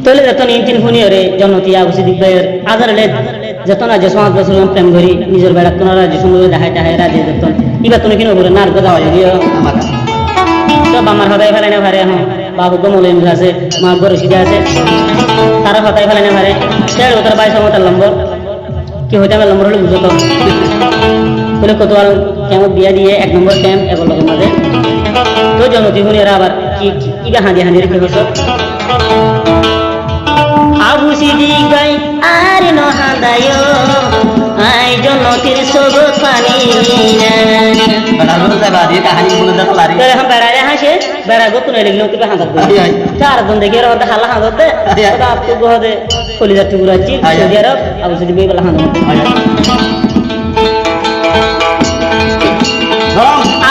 তোলে যতন ইনতিন ফুনিয়রে জন্নতি আবু সিদ্দিক ভাইয়ের আজারলে যতন আজ 5 বছর প্রেম করি নিজের বেড়া তোনারা যে সুন্দর দেখাই তাহাই রাজে যতন ইবা তুমি কিনো বলে নার কথা হয় দিও আমাকা তো আমার হদাই ফেলে না পারে এখন বাবু তো মলে আছে মা বড় সিধা আছে তারা হদাই ফেলে না পারে 1.5 22 মত নম্বর কি হইতে আমার নম্বর হলো বুঝো তো বলে কত আর কেমন বিয়া দিয়ে 1 নম্বর টাইম এবার লোকের মাঝে তো জন্নতি ফুনিয়রা আবার কি ইবা হাঁদি হাঁদি রেখে হইছো আবু সিদ্দিক ভাই আর নহাদায়ো আই জন্নতির সবুজ পানি बड़ा रोज है बात ये कहानी बोल दे तो लारी तेरे हम बेड़ा यहाँ से बेड़ा को तूने लिखने के हाथ दे चार दिन देखे और हल्ला हाथ दे तो आप तो बहुत खोली जाती पूरा चीज सऊदी अरब अबू सिद्दीक भाई वाला हाथ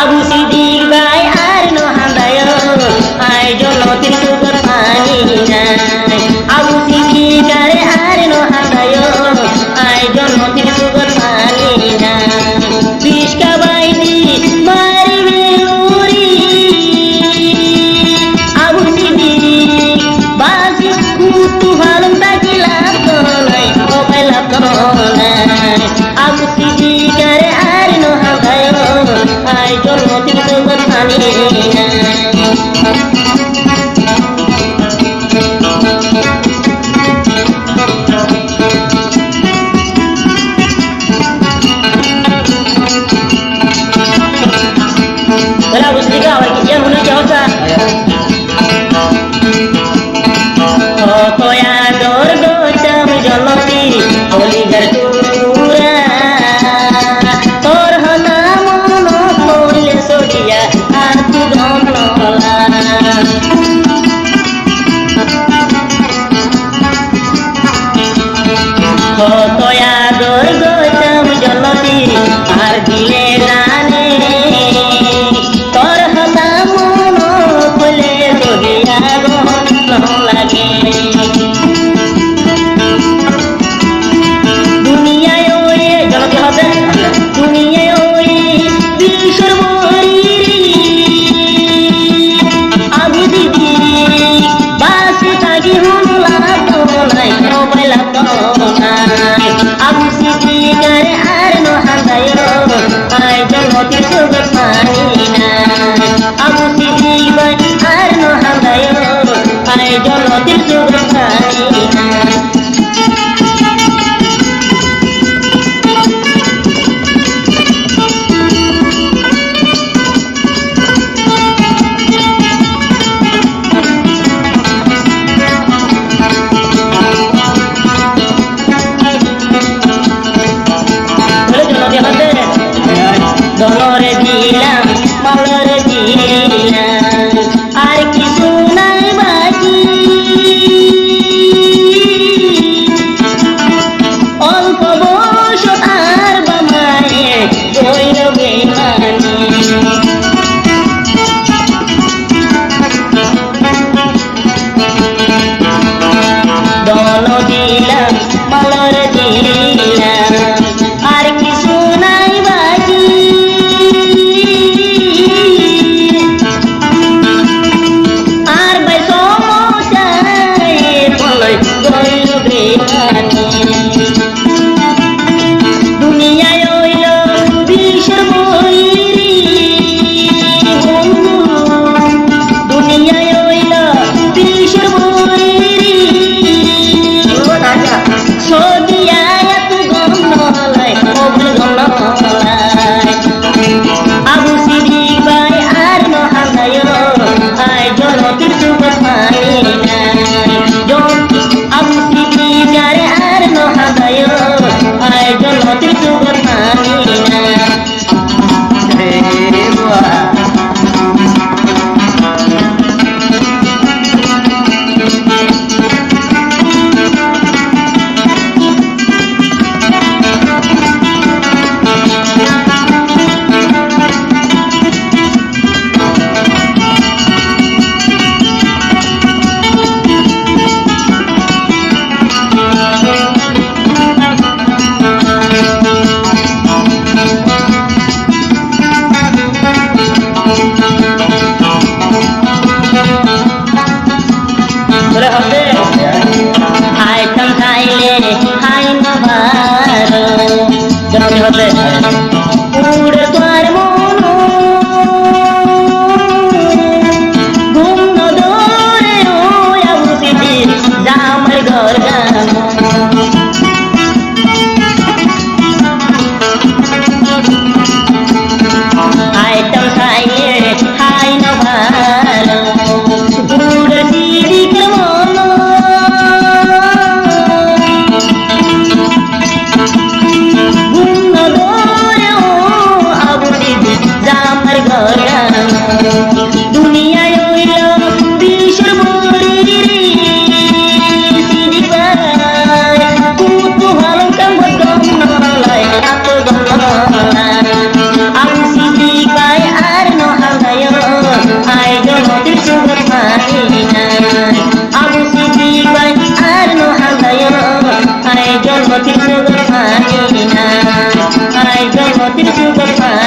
আবু সিদ্দিক ভাই আর নহাদায়ো আই জন্নতির সবুজ পানি আবু সিদ্দিক আর নহাদায়ো আই জন্নতির সবুজ পানি বিশকা বাইদি মারিবে উরি আবু সিদ্দিক বাজি কুতু ভালম তাকিলাম তো নাই ও পাইলাম তো নাই আবু সিদ্দিক আর নহাদায়ো আই জন্নতির সবুজ পানি बोले हमने আইতাম খাইলে হাই নবার জননী হতে উড়ে তোর মন ঘুম নদরে ও আবুসিদি জামার ঘর গান আইতাম খাইলে হাই নবার উড়ে সিদি কেমন দুনিয়ায় হইল বিশ্বর বড়ি কুতুহল কামলাই এত আমি সিদিকাই আর নহায় আই জনতির সুগত পাই না আমি সিদিকাই আর নহায় আই জনতির সুগত পাই না আই জনতির সুগত পাই